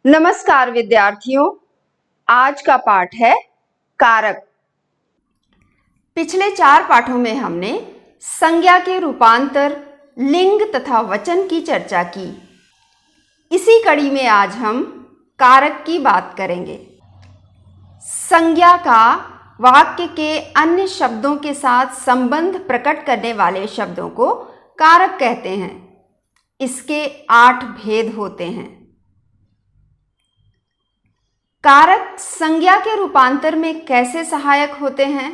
नमस्कार विद्यार्थियों, आज का पाठ है कारक। पिछले 4 पाठों में हमने संज्ञा के रूपांतर, लिंग तथा वचन की चर्चा की। इसी कड़ी में आज हम कारक की बात करेंगे। संज्ञा का वाक्य के अन्य शब्दों के साथ संबंध प्रकट करने वाले शब्दों को कारक कहते हैं। इसके 8 भेद होते हैं। कारक संज्ञा के रूपांतर में कैसे सहायक होते हैं?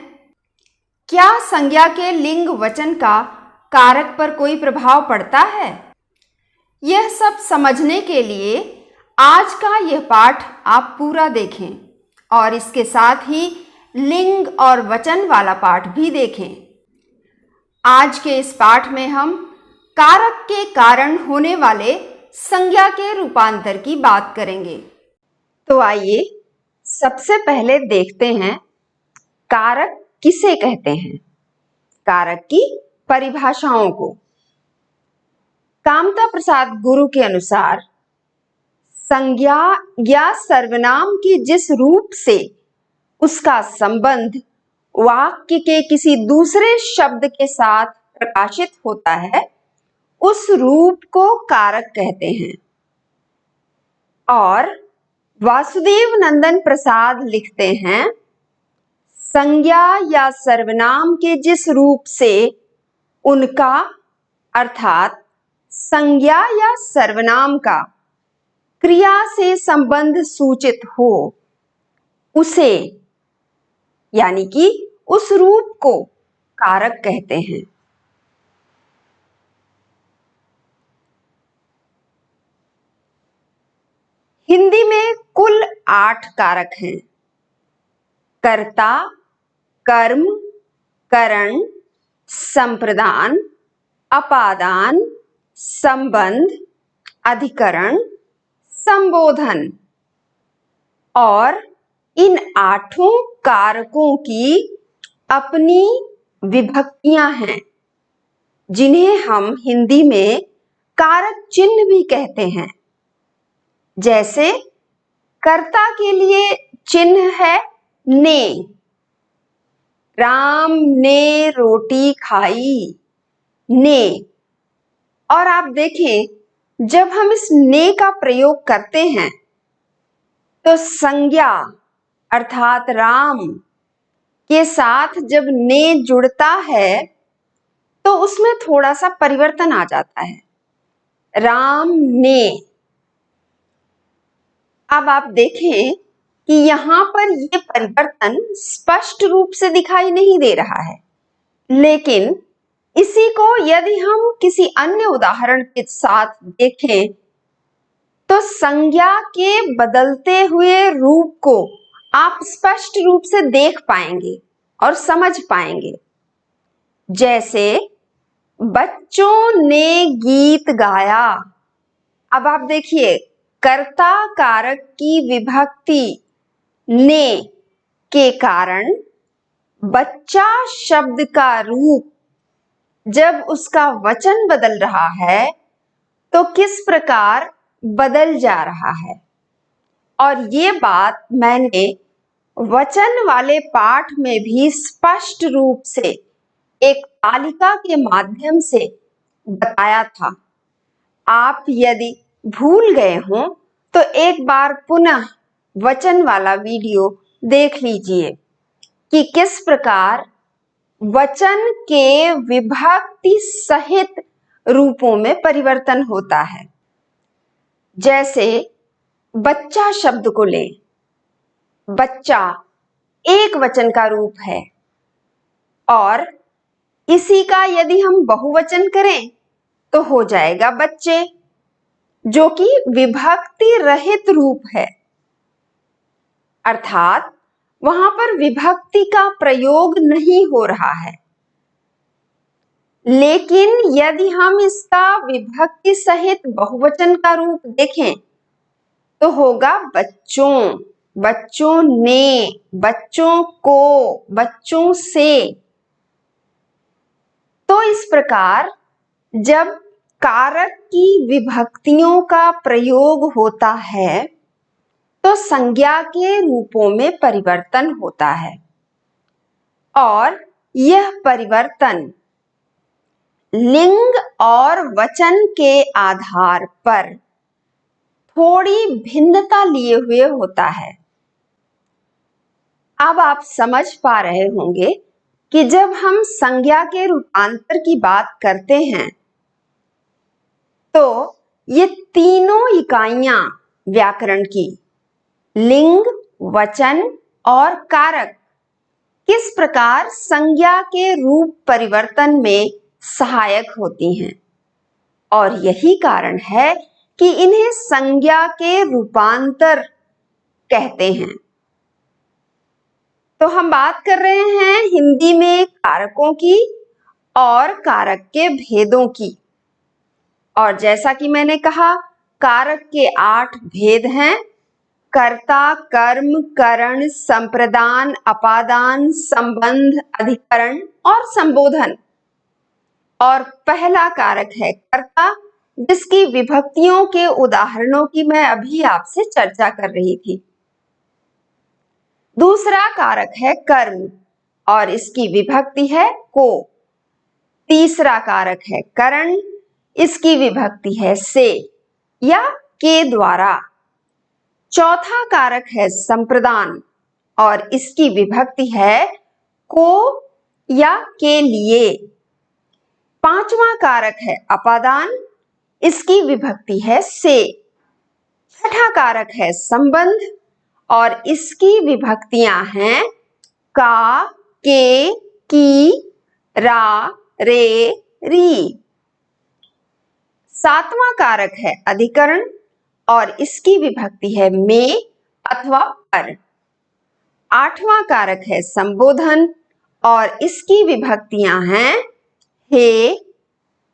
क्या संज्ञा के लिंग वचन का कारक पर कोई प्रभाव पड़ता है? यह सब समझने के लिए आज का यह पाठ आप पूरा देखें और इसके साथ ही लिंग और वचन वाला पाठ भी देखें। आज के इस पाठ में हम कारक के कारण होने वाले संज्ञा के रूपांतर की बात करेंगे। तो आइए सबसे पहले देखते हैं कारक किसे कहते हैं। कारक की परिभाषाओं को। कामता प्रसाद गुरु के अनुसार संज्ञा या सर्वनाम की जिस रूप से उसका संबंध वाक्य के किसी दूसरे शब्द के साथ प्रकाशित होता है, उस रूप को कारक कहते हैं। और वासुदेव नंदन प्रसाद लिखते हैं, संज्ञा या सर्वनाम के जिस रूप से उनका अर्थात संज्ञा या सर्वनाम का क्रिया से संबंध सूचित हो, उसे यानी कि उस रूप को कारक कहते हैं। हिंदी में कुल 8 कारक हैं। कर्ता, कर्म, करण, संप्रदान, अपादान, संबंध, अधिकरण, संबोधन। और इन 8 कारकों की अपनी विभक्तियां हैं, जिन्हें हम हिंदी में कारक चिन्ह भी कहते हैं। जैसे कर्ता के लिए चिन्ह है ने। राम ने रोटी खाई, ने। और आप देखें, जब हम इस ने का प्रयोग करते हैं तो संज्ञा अर्थात राम के साथ जब ने जुड़ता है तो उसमें थोड़ा सा परिवर्तन आ जाता है। राम ने। अब आप देखें कि यहां पर यह परिवर्तन स्पष्ट रूप से दिखाई नहीं दे रहा है, लेकिन इसी को यदि हम किसी अन्य उदाहरण के साथ देखें तो संज्ञा के बदलते हुए रूप को आप स्पष्ट रूप से देख पाएंगे और समझ पाएंगे। जैसे बच्चों ने गीत गाया। अब आप देखिए, कर्ता कारक की विभक्ति ने के कारण बच्चा शब्द का रूप जब उसका वचन बदल रहा है तो किस प्रकार बदल जा रहा है। और ये बात मैंने वचन वाले पाठ में भी स्पष्ट रूप से एक तालिका के माध्यम से बताया था। आप यदि भूल गए हों तो एक बार पुनः वचन वाला वीडियो देख लीजिए कि किस प्रकार वचन के विभक्ति सहित रूपों में परिवर्तन होता है। जैसे बच्चा शब्द को लें। बच्चा एक वचन का रूप है और इसी का यदि हम बहुवचन करें तो हो जाएगा बच्चे, जो कि विभक्ति रहित रूप है। अर्थात वहां पर विभक्ति का प्रयोग नहीं हो रहा है। लेकिन यदि हम इसका विभक्ति सहित बहुवचन का रूप देखें तो होगा बच्चों, बच्चों ने, बच्चों को, बच्चों से। तो इस प्रकार जब कारक की विभक्तियों का प्रयोग होता है तो संज्ञा के रूपों में परिवर्तन होता है और यह परिवर्तन लिंग और वचन के आधार पर थोड़ी भिन्नता लिए हुए होता है। अब आप समझ पा रहे होंगे कि जब हम संज्ञा के रूपांतर की बात करते हैं तो ये तीनों इकाइयां व्याकरण की, लिंग, वचन और कारक, किस प्रकार संज्ञा के रूप परिवर्तन में सहायक होती हैं और यही कारण है कि इन्हें संज्ञा के रूपांतर कहते हैं। तो हम बात कर रहे हैं हिंदी में कारकों की और कारक के भेदों की। और जैसा कि मैंने कहा, कारक के 8 भेद हैं: कर्ता, कर्म, करण, संप्रदान, अपादान, संबंध, अधिकरण और संबोधन। और पहला कारक है कर्ता, जिसकी विभक्तियों के उदाहरणों की मैं अभी आपसे चर्चा कर रही थी। दूसरा कारक है कर्म और इसकी विभक्ति है को। तीसरा कारक है करण, इसकी विभक्ति है से या के द्वारा। चौथा कारक है संप्रदान और इसकी विभक्ति है को या के लिए। पांचवा कारक है अपादान, इसकी विभक्ति है से। छठा कारक है संबंध और इसकी विभक्तियां हैं का, के, की, रा, रे, री। सातवां कारक है अधिकरण और इसकी विभक्ति है में अथवा पर। आठवां कारक है संबोधन और इसकी विभक्तियां हैं हे,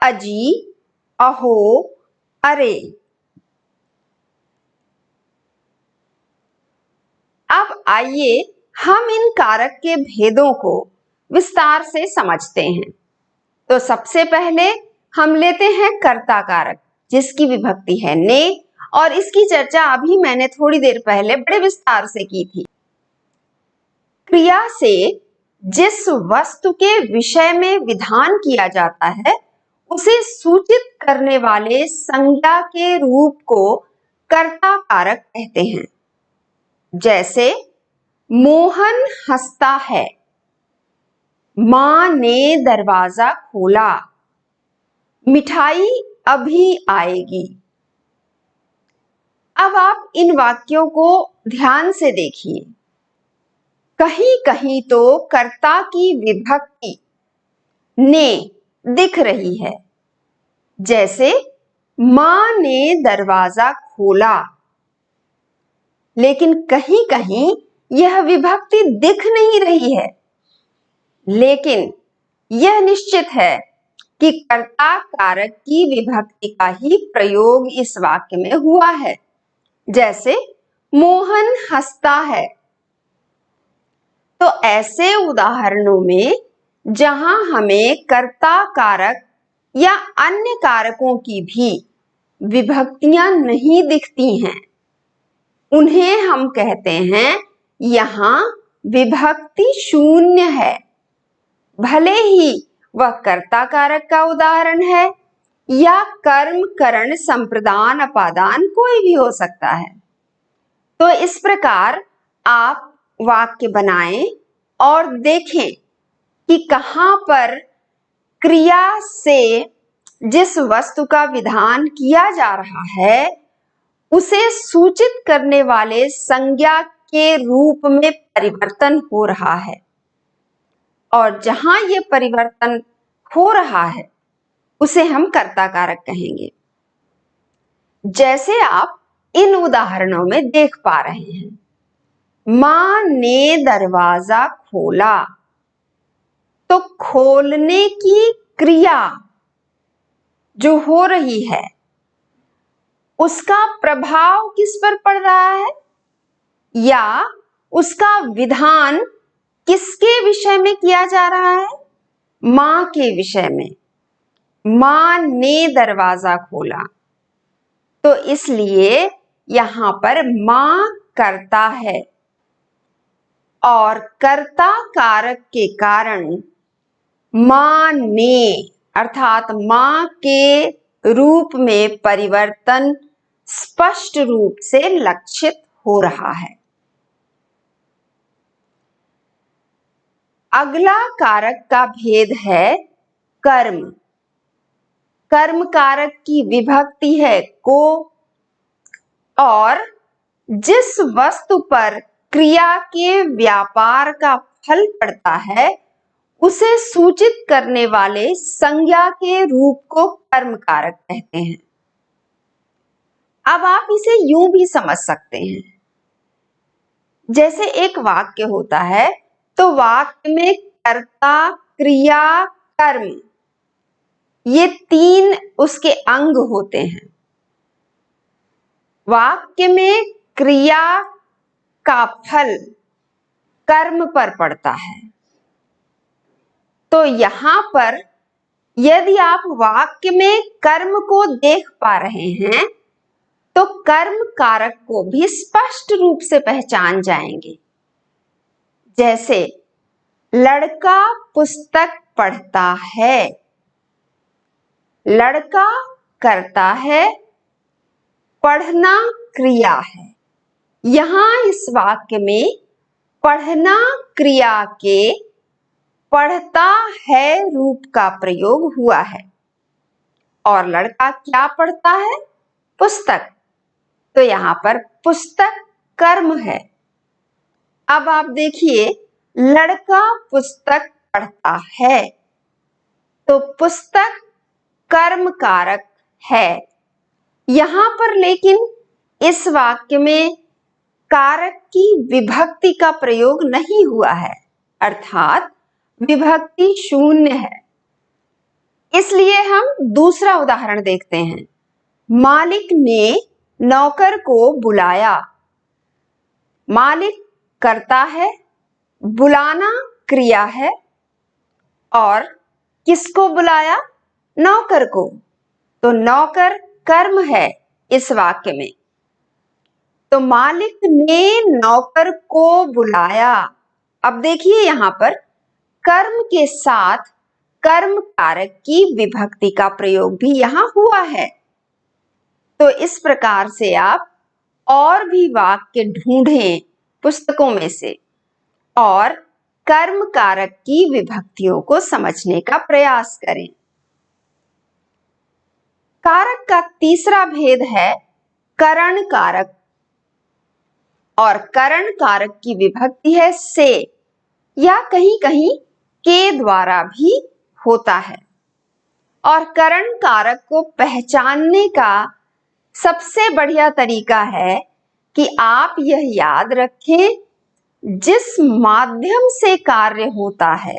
अजी, अहो, अरे। अब आइए हम इन कारक के भेदों को विस्तार से समझते हैं। तो सबसे पहले हम लेते हैं कर्ता कारक, जिसकी विभक्ति है ने और इसकी चर्चा अभी मैंने थोड़ी देर पहले बड़े विस्तार से की थी। क्रिया से जिस वस्तु के विषय में विधान किया जाता है उसे सूचित करने वाले संज्ञा के रूप को कर्ता कारक कहते हैं। जैसे मोहन हंसता है, मां ने दरवाजा खोला, मिठाई अभी आएगी। अब आप इन वाक्यों को ध्यान से देखिए। कहीं कहीं तो कर्ता की विभक्ति ने दिख रही है, जैसे मां ने दरवाजा खोला, लेकिन कहीं कहीं यह विभक्ति दिख नहीं रही है। लेकिन यह निश्चित है कि कर्ता कारक की विभक्ति का ही प्रयोग इस वाक्य में हुआ है। जैसे मोहन हंसता है। तो ऐसे उदाहरणों में जहां हमें कर्ता कारक या अन्य कारकों की भी विभक्तियां नहीं दिखती हैं, उन्हें हम कहते हैं यहां विभक्ति शून्य है। भले ही वह कर्ता कारक का उदाहरण है या कर्म, करण, संप्रदान, अपादान कोई भी हो सकता है। तो इस प्रकार आप वाक्य बनाएं और देखें कि कहां पर क्रिया से जिस वस्तु का विधान किया जा रहा है उसे सूचित करने वाले संज्ञा के रूप में परिवर्तन हो रहा है और जहां यह परिवर्तन हो रहा है उसे हम कर्ता कारक कहेंगे। जैसे आप इन उदाहरणों में देख पा रहे हैं, मां ने दरवाजा खोला, तो खोलने की क्रिया जो हो रही है उसका प्रभाव किस पर पड़ रहा है या उसका विधान किसके विषय में किया जा रहा है? मां के विषय में। मां ने दरवाजा खोला, तो इसलिए यहां पर मां करता है और कर्ता कारक के कारण मां ने अर्थात मां के रूप में परिवर्तन स्पष्ट रूप से लक्षित हो रहा है। अगला कारक का भेद है कर्म। कर्म कारक की विभक्ति है को और जिस वस्तु पर क्रिया के व्यापार का फल पड़ता है उसे सूचित करने वाले संज्ञा के रूप को कर्म कारक कहते हैं। अब आप इसे यूं भी समझ सकते हैं, जैसे एक वाक्य होता है तो वाक्य में कर्ता क्रिया कर्म ये तीन उसके अंग होते हैं। वाक्य में क्रिया का फल कर्म पर पड़ता है, तो यहां पर यदि आप वाक्य में कर्म को देख पा रहे हैं तो कर्म कारक को भी स्पष्ट रूप से पहचान जाएंगे। जैसे लड़का पुस्तक पढ़ता है, लड़का करता है, पढ़ना क्रिया है। यहां इस वाक्य में पढ़ना क्रिया के पढ़ता है रूप का प्रयोग हुआ है और लड़का क्या पढ़ता है? पुस्तक। तो यहां पर पुस्तक कर्म है। अब आप देखिए लड़का पुस्तक पढ़ता है तो पुस्तक कर्म कारक है। यहां पर लेकिन इस वाक्य में कारक की विभक्ति का प्रयोग नहीं हुआ है, अर्थात विभक्ति शून्य है। इसलिए हम दूसरा उदाहरण देखते हैं। मालिक ने नौकर को बुलाया। मालिक करता है, बुलाना क्रिया है और किसको बुलाया? नौकर को। तो नौकर कर्म है इस वाक्य में। तो मालिक ने नौकर को बुलाया। अब देखिए यहां पर कर्म के साथ कर्म कारक की विभक्ति का प्रयोग भी यहां हुआ है। तो इस प्रकार से आप और भी वाक्य ढूंढें पुस्तकों में से और कर्म कारक की विभक्तियों को समझने का प्रयास करें। कारक का तीसरा भेद है करण कारक और करण कारक की विभक्ति है से या कहीं कहीं के द्वारा भी होता है। और करण कारक को पहचानने का सबसे बढ़िया तरीका है कि आप यह याद रखें जिस माध्यम से कार्य होता है,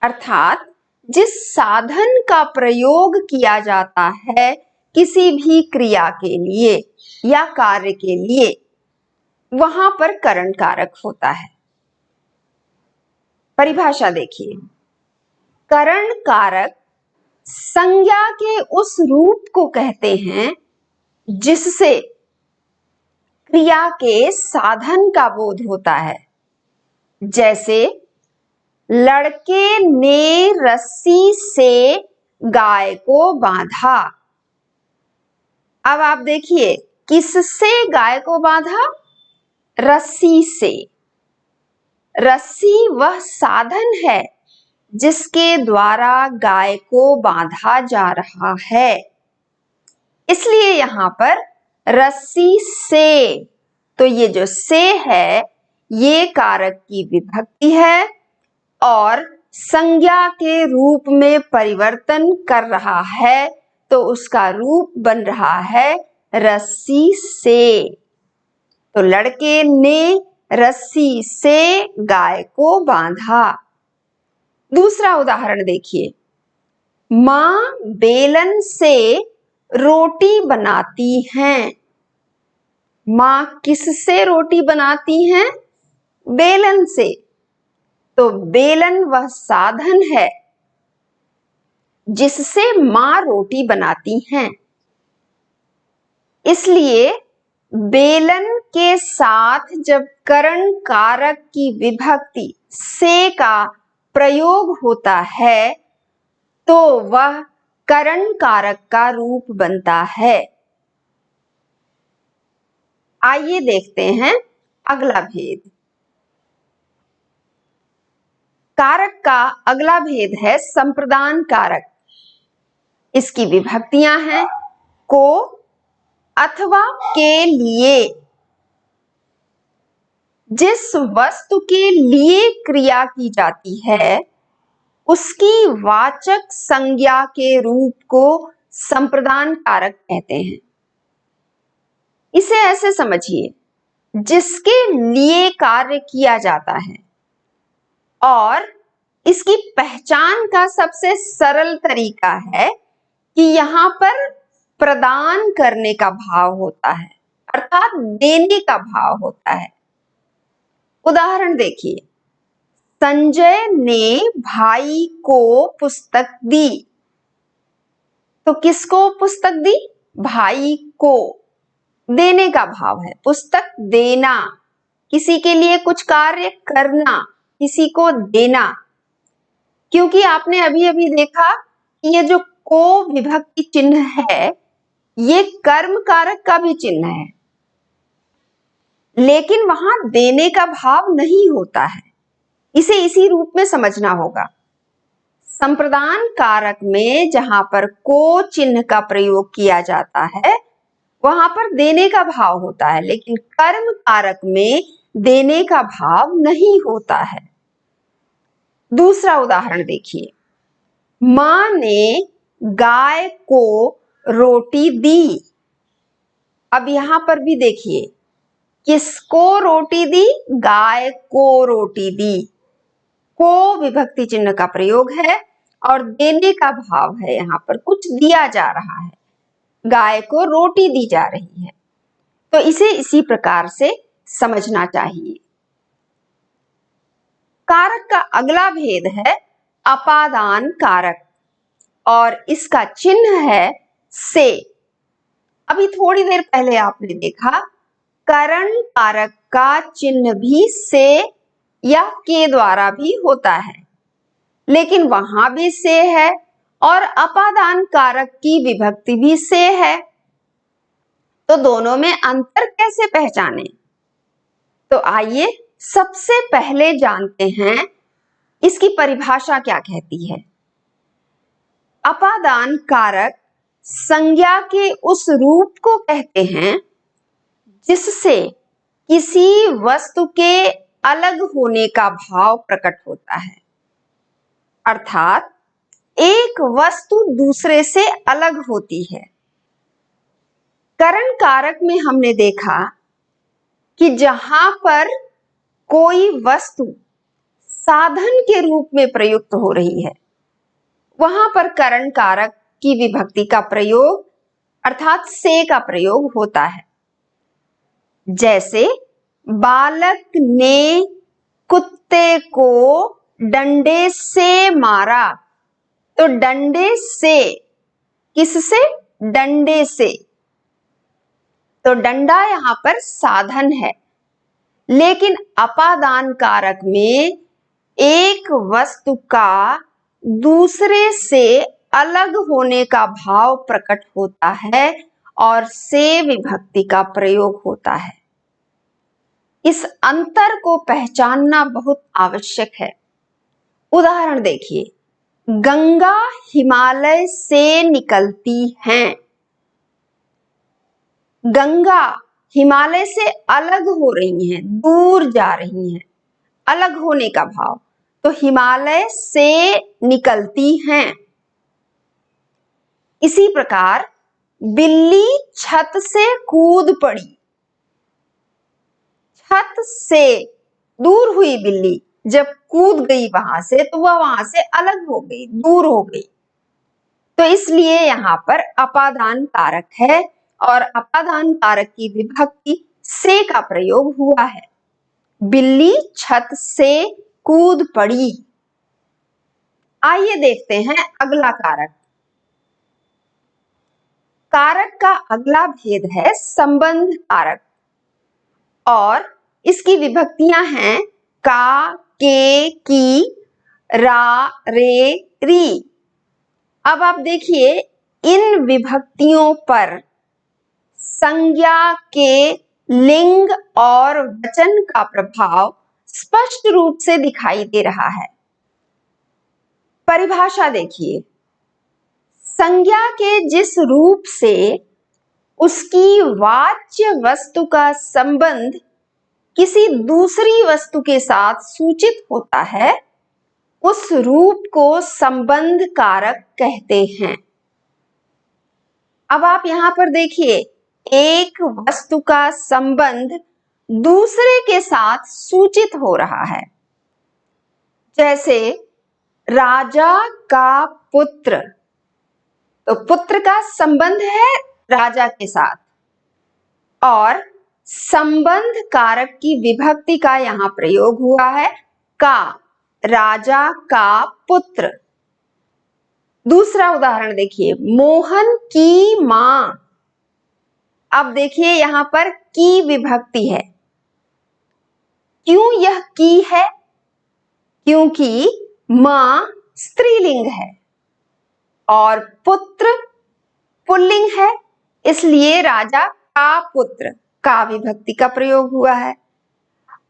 अर्थात जिस साधन का प्रयोग किया जाता है किसी भी क्रिया के लिए या कार्य के लिए, वहां पर करण कारक होता है। परिभाषा देखिए, करण कारक संज्ञा के उस रूप को कहते हैं जिससे क्रिया के साधन का बोध होता है। जैसे लड़के ने रस्सी से गाय को बांधा। अब आप देखिए किससे गाय को बांधा? रस्सी से। रस्सी वह साधन है जिसके द्वारा गाय को बांधा जा रहा है। इसलिए यहां पर रस्सी से, तो ये जो से है ये कारक की विभक्ति है और संज्ञा के रूप में परिवर्तन कर रहा है, तो उसका रूप बन रहा है रस्सी से। तो लड़के ने रस्सी से गाय को बांधा। दूसरा उदाहरण देखिए, मां बेलन से रोटी बनाती हैं। मां किससे रोटी बनाती हैं? बेलन से। तो बेलन वह साधन है जिससे मां रोटी बनाती हैं। इसलिए बेलन के साथ जब करण कारक की विभक्ति से का प्रयोग होता है तो वह करण कारक का रूप बनता है। आइए देखते हैं अगला भेद। कारक का अगला भेद है संप्रदान कारक। इसकी विभक्तियां हैं को अथवा के लिए। जिस वस्तु के लिए क्रिया की जाती है उसकी वाचक संज्ञा के रूप को संप्रदान कारक कहते हैं। इसे ऐसे समझिए, जिसके लिए कार्य किया जाता है और इसकी पहचान का सबसे सरल तरीका है कि यहाँ पर प्रदान करने का भाव होता है, अर्थात देने का भाव होता है। उदाहरण देखिए, संजय ने भाई को पुस्तक दी। तो किसको पुस्तक दी? भाई को। देने का भाव है, पुस्तक देना, किसी के लिए कुछ कार्य करना, किसी को देना। क्योंकि आपने अभी अभी देखा कि ये जो को विभक्ति चिन्ह है ये कर्म कारक का भी चिन्ह है, लेकिन वहां देने का भाव नहीं होता है। इसे इसी रूप में समझना होगा। संप्रदान कारक में जहां पर को चिन्ह का प्रयोग किया जाता है वहां पर देने का भाव होता है, लेकिन कर्म कारक में देने का भाव नहीं होता है। दूसरा उदाहरण देखिए, मां ने गाय को रोटी दी। अब यहां पर भी देखिए, किसको रोटी दी? गाय को रोटी दी। को विभक्ति चिन्ह का प्रयोग है और देने का भाव है, यहां पर कुछ दिया जा रहा है, गाय को रोटी दी जा रही है। तो इसे इसी प्रकार से समझना चाहिए। कारक का अगला भेद है अपादान कारक और इसका चिन्ह है से। अभी थोड़ी देर पहले आपने देखा करण कारक का चिन्ह भी से या के द्वारा भी होता है, लेकिन वहां भी से है और अपादान कारक की विभक्ति भी से है। तो दोनों में अंतर कैसे पहचानें? तो आइए सबसे पहले जानते हैं इसकी परिभाषा क्या कहती है। अपादान कारक संज्ञा के उस रूप को कहते हैं जिससे किसी वस्तु के अलग होने का भाव प्रकट होता है, अर्थात एक वस्तु दूसरे से अलग होती है। करण कारक में हमने देखा कि जहां पर कोई वस्तु साधन के रूप में प्रयुक्त हो रही है वहां पर करण कारक की विभक्ति का प्रयोग अर्थात से का प्रयोग होता है। जैसे बालक ने कुत्ते को डंडे से मारा। तो डंडे से, किससे? डंडे से। तो डंडा यहां पर साधन है, लेकिन अपादान कारक में एक वस्तु का दूसरे से अलग होने का भाव प्रकट होता है और से विभक्ति का प्रयोग होता है। इस अंतर को पहचानना बहुत आवश्यक है। उदाहरण देखिए, गंगा हिमालय से निकलती हैं। गंगा हिमालय से अलग हो रही हैं, दूर जा रही हैं, अलग होने का भाव। तो हिमालय से निकलती हैं। इसी प्रकार बिल्ली छत से कूद पड़ी। छत से दूर हुई बिल्ली, जब कूद गई वहां से तो वह वहां से अलग हो गई, दूर हो गई। तो इसलिए यहां पर अपादान कारक है और अपादान कारक की विभक्ति से का प्रयोग हुआ है। बिल्ली छत से कूद पड़ी। आइए देखते हैं अगला कारक। कारक का अगला भेद है संबंध कारक और इसकी विभक्तियां हैं का, के, की, रा, रे, री। अब आप देखिए इन विभक्तियों पर संज्ञा के लिंग और वचन का प्रभाव स्पष्ट रूप से दिखाई दे रहा है। परिभाषा देखिए, संज्ञा के जिस रूप से उसकी वाच्य वस्तु का संबंध किसी दूसरी वस्तु के साथ सूचित होता है, उस रूप को संबंध कारक कहते हैं। अब आप यहां पर देखिए, एक वस्तु का संबंध दूसरे के साथ सूचित हो रहा है। जैसे राजा का पुत्र, तो पुत्र का संबंध है राजा के साथ और संबंध कारक की विभक्ति का यहां प्रयोग हुआ है का, राजा का पुत्र। दूसरा उदाहरण देखिए, मोहन की मां। अब देखिए यहां पर की विभक्ति है। क्यों यह की है? क्योंकि मां स्त्रीलिंग है और पुत्र पुल्लिंग है, इसलिए राजा का पुत्र का विभक्ति का प्रयोग हुआ है।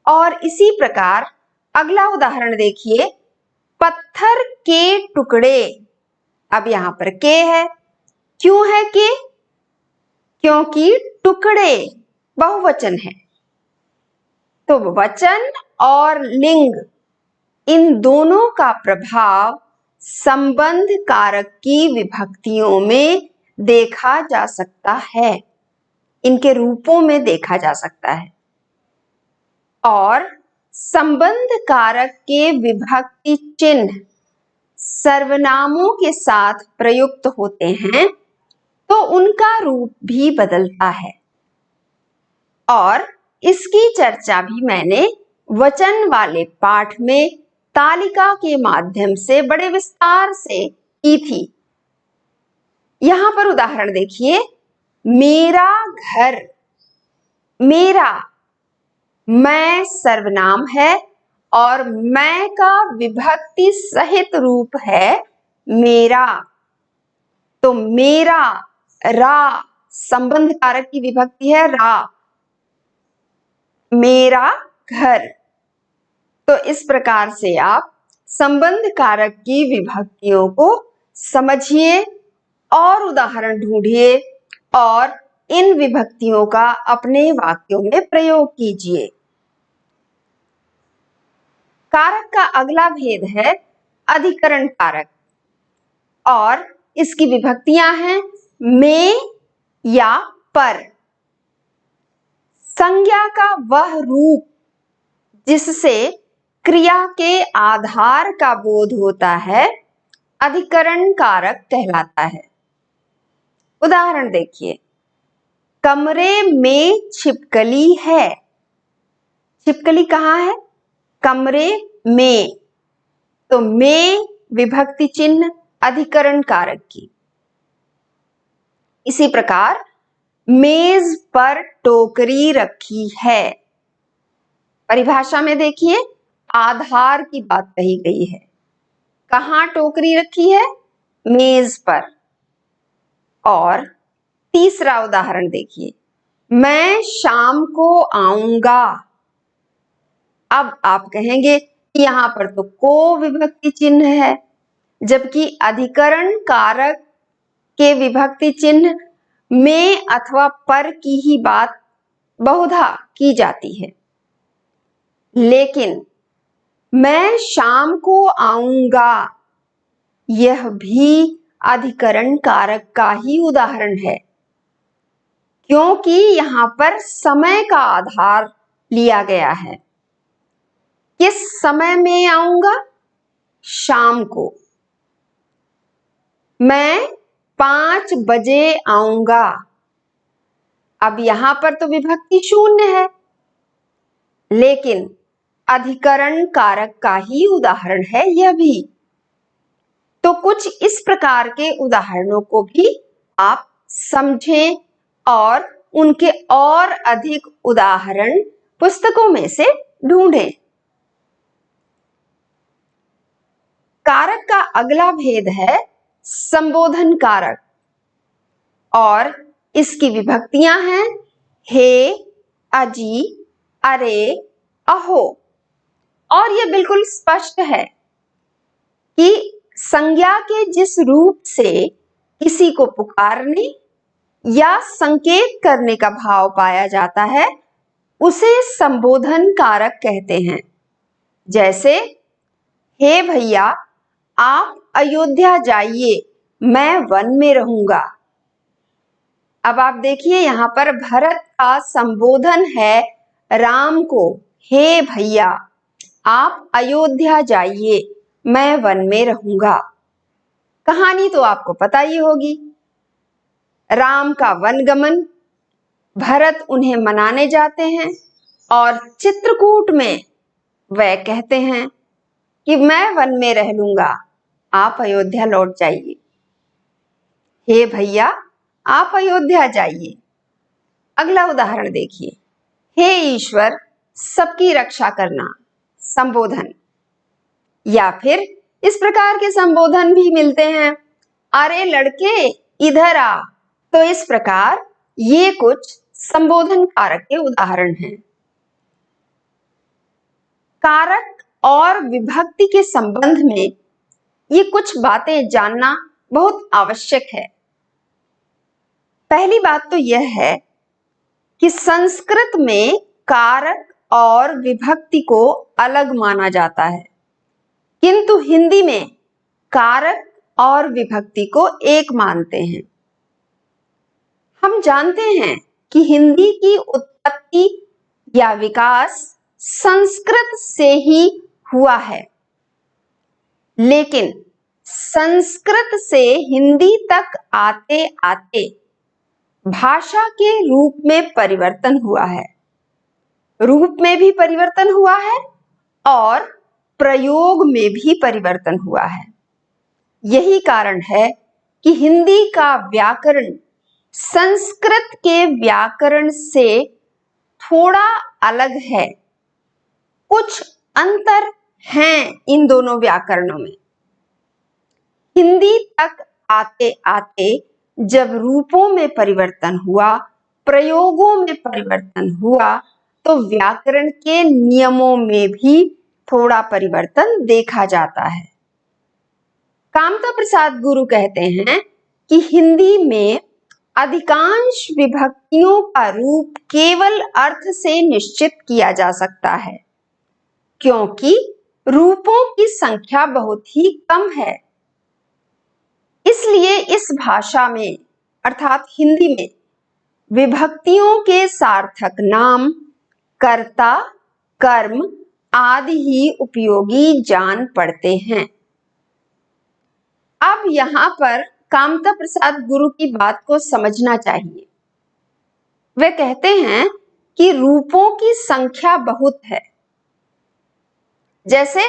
और इसी प्रकार अगला उदाहरण देखिए, पत्थर के टुकड़े। अब यहां पर के है। क्यों है के? क्योंकि टुकड़े बहुवचन है। तो वचन और लिंग इन दोनों का प्रभाव संबंध कारक की विभक्तियों में देखा जा सकता है, इनके रूपों में देखा जा सकता है। और संबंध कारक के विभक्ति चिन्ह सर्वनामों के साथ प्रयुक्त होते हैं तो उनका रूप भी बदलता है और इसकी चर्चा भी मैंने वचन वाले पाठ में तालिका के माध्यम से बड़े विस्तार से की थी। यहां पर उदाहरण देखिए, मेरा घर। मेरा, मैं सर्वनाम है और मैं का विभक्ति सहित रूप है मेरा। तो मेरा, रा संबंध कारक की विभक्ति है रा, मेरा घर। तो इस प्रकार से आप संबंध कारक की विभक्तियों को समझिए और उदाहरण ढूंढिए और इन विभक्तियों का अपने वाक्यों में प्रयोग कीजिए। कारक का अगला भेद है अधिकरण कारक और इसकी विभक्तियां हैं में या पर। संज्ञा का वह रूप जिससे क्रिया के आधार का बोध होता है अधिकरण कारक कहलाता है। उदाहरण देखिए, कमरे में छिपकली है। छिपकली कहाँ है? कमरे में। तो में विभक्ति चिन्ह अधिकरण कारक की। इसी प्रकार मेज पर टोकरी रखी है। परिभाषा में देखिए आधार की बात कही गई है। कहाँ टोकरी रखी है? मेज पर। और तीसरा उदाहरण देखिए, मैं शाम को आऊंगा। अब आप कहेंगे कि यहां पर तो को विभक्ति चिन्ह है, जबकि अधिकरण कारक के विभक्ति चिन्ह में अथवा पर की ही बात बहुधा की जाती है। लेकिन मैं शाम को आऊंगा यह भी अधिकरण कारक का ही उदाहरण है, क्योंकि यहां पर समय का आधार लिया गया है। किस समय में आऊंगा? शाम को। मैं 5 बजे आऊंगा। अब यहां पर तो विभक्ति शून्य है, लेकिन अधिकरण कारक का ही उदाहरण है यह भी। तो कुछ इस प्रकार के उदाहरणों को भी आप समझें और उनके और अधिक उदाहरण पुस्तकों में से ढूंढें। कारक का अगला भेद है संबोधन कारक और इसकी विभक्तियां हैं हे, अजी, अरे, अहो। और यह बिल्कुल स्पष्ट है कि संज्ञा के जिस रूप से किसी को पुकारने या संकेत करने का भाव पाया जाता है उसे संबोधन कारक कहते हैं। जैसे हे भैया आप अयोध्या जाइए, मैं वन में रहूंगा। अब आप देखिए यहां पर भरत का संबोधन है राम को, हे भैया आप अयोध्या जाइए, मैं वन में रहूंगा। कहानी तो आपको पता ही होगी, राम का वनगमन, भरत उन्हें मनाने जाते हैं और चित्रकूट में वह कहते हैं कि मैं वन में रह लूंगा, आप अयोध्या लौट जाइए। हे भैया आप अयोध्या जाइए। अगला उदाहरण देखिए, हे ईश्वर सबकी रक्षा करना, संबोधन। या फिर इस प्रकार के संबोधन भी मिलते हैं, अरे लड़के इधर आ। तो इस प्रकार ये कुछ संबोधन कारक के उदाहरण हैं। कारक और विभक्ति के संबंध में ये कुछ बातें जानना बहुत आवश्यक है। पहली बात तो यह है कि संस्कृत में कारक और विभक्ति को अलग माना जाता है, किंतु हिंदी में कारक और विभक्ति को एक मानते हैं। हम जानते हैं कि हिंदी की उत्पत्ति या विकास संस्कृत से ही हुआ है, लेकिन संस्कृत से हिंदी तक आते आते भाषा के रूप में परिवर्तन हुआ है। रूप में भी परिवर्तन हुआ है और प्रयोग में भी परिवर्तन हुआ है। यही कारण है कि हिंदी का व्याकरण संस्कृत के व्याकरण से थोड़ा अलग है। कुछ अंतर हैं इन दोनों व्याकरणों में। हिंदी तक आते आते जब रूपों में परिवर्तन हुआ, प्रयोगों में परिवर्तन हुआ, तो व्याकरण के नियमों में भी थोड़ा परिवर्तन देखा जाता है। कामता प्रसाद गुरु कहते हैं कि हिंदी में अधिकांश विभक्तियों का रूप केवल अर्थ से निश्चित किया जा सकता है, क्योंकि रूपों की संख्या बहुत ही कम है। इसलिए इस भाषा में अर्थात हिंदी में विभक्तियों के सार्थक नाम, कर्ता, कर्म आदि ही उपयोगी जान पड़ते हैं। अब यहां पर कामता प्रसाद गुरु की बात को समझना चाहिए। वे कहते हैं कि रूपों की संख्या बहुत है। जैसे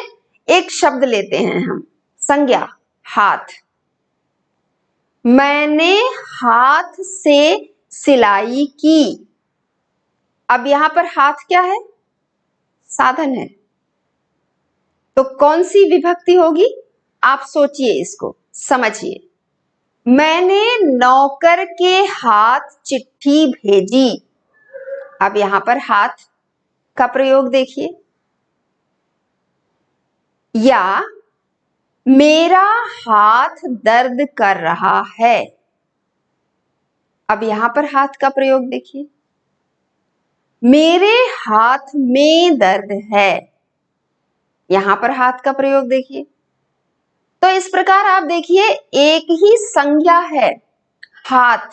एक शब्द लेते हैं हम, संज्ञा हाथ। मैंने हाथ से सिलाई की। अब यहां पर हाथ क्या है? साधन है। तो कौन सी विभक्ति होगी? आप सोचिए, इसको समझिए। मैंने नौकर के हाथ चिट्ठी भेजी। अब यहां पर हाथ का प्रयोग देखिए। या मेरा हाथ दर्द कर रहा है। अब यहां पर हाथ का प्रयोग देखिए। मेरे हाथ में दर्द है। यहां पर हाथ का प्रयोग देखिए। तो इस प्रकार आप देखिए, एक ही संज्ञा है हाथ,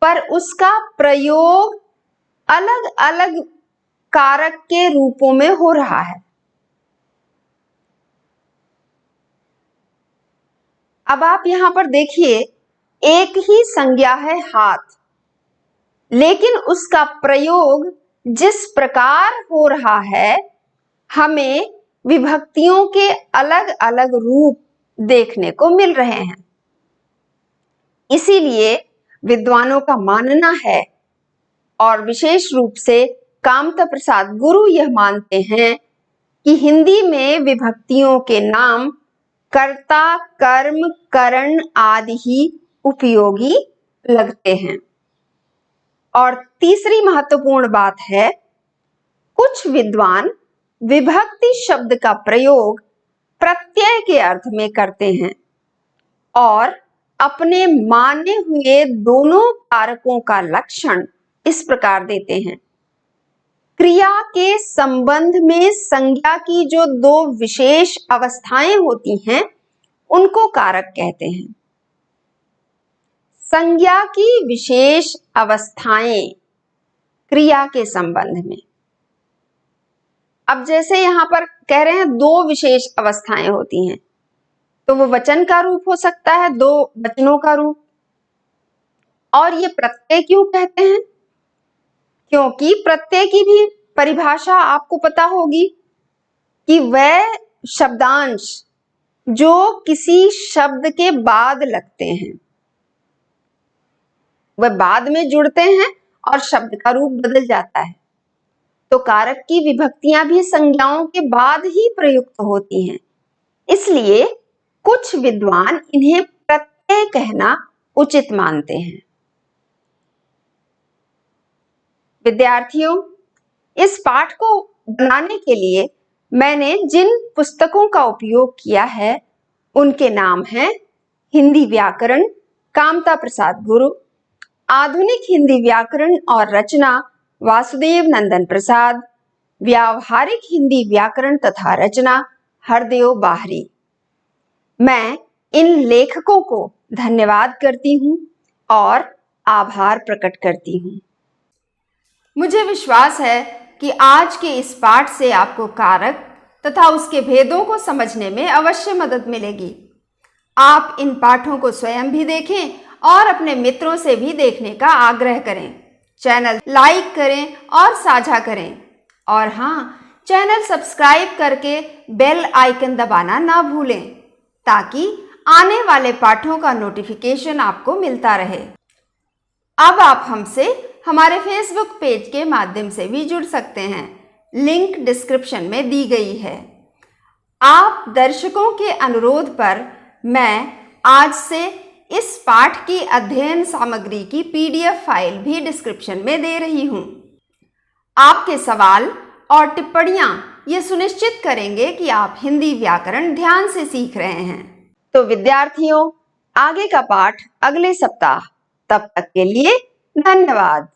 पर उसका प्रयोग अलग अलग कारक के रूपों में हो रहा है। अब आप यहां पर देखिए, एक ही संज्ञा है हाथ, लेकिन उसका प्रयोग जिस प्रकार हो रहा है, हमें विभक्तियों के अलग अलग रूप देखने को मिल रहे हैं। इसीलिए विद्वानों का मानना है और विशेष रूप से कामता प्रसाद गुरु यह मानते हैं कि हिंदी में विभक्तियों के नाम कर्ता, कर्म, करण आदि ही उपयोगी लगते हैं। और तीसरी महत्वपूर्ण बात है, कुछ विद्वान विभक्ति शब्द का प्रयोग प्रत्यय के अर्थ में करते हैं और अपने माने हुए दोनों कारकों का लक्षण इस प्रकार देते हैं। क्रिया के संबंध में संज्ञा की जो दो विशेष अवस्थाएं होती हैं उनको कारक कहते हैं। संज्ञा की विशेष अवस्थाएं क्रिया के संबंध में। अब जैसे यहां पर कह रहे हैं दो विशेष अवस्थाएं होती हैं, तो वो वचन का रूप हो सकता है, दो वचनों का रूप। और ये प्रत्यय क्यों कहते हैं? क्योंकि प्रत्यय की भी परिभाषा आपको पता होगी कि वह शब्दांश जो किसी शब्द के बाद लगते हैं, वह बाद में जुड़ते हैं और शब्द का रूप बदल जाता है। तो कारक की विभक्तियां भी संज्ञाओं के बाद ही प्रयुक्त होती हैं। इसलिए कुछ विद्वान इन्हें प्रत्यय कहना उचित मानते हैं। विद्यार्थियों, इस पाठ को बनाने के लिए मैंने जिन पुस्तकों का उपयोग किया है उनके नाम हैं हिंदी व्याकरण कामता प्रसाद गुरु, आधुनिक हिंदी व्याकरण और रचना वासुदेव नंदन प्रसाद, व्यावहारिक हिंदी व्याकरण तथा रचना हरदेव बाहरी। मैं इन लेखकों को धन्यवाद करती हूं और आभार प्रकट करती हूं। मुझे विश्वास है कि आज के इस पाठ से आपको कारक तथा उसके भेदों को समझने में अवश्य मदद मिलेगी। आप इन पाठों को स्वयं भी देखें और अपने मित्रों से भी देखने का आग्रह करें। चैनल लाइक करें और साझा करें। और हाँ, चैनल सब्सक्राइब करके बेल आइकन दबाना ना भूलें ताकि आने वाले पाठों का नोटिफिकेशन आपको मिलता रहे। अब आप हमसे हमारे फेसबुक पेज के माध्यम से भी जुड़ सकते हैं। लिंक डिस्क्रिप्शन में दी गई है। आप दर्शकों के अनुरोध पर मैं आज से इस पाठ की अध्ययन सामग्री की PDF फाइल भी डिस्क्रिप्शन में दे रही हूं। आपके सवाल और टिप्पणियां ये सुनिश्चित करेंगे कि आप हिंदी व्याकरण ध्यान से सीख रहे हैं। तो विद्यार्थियों, आगे का पाठ अगले सप्ताह। तब तक के लिए धन्यवाद।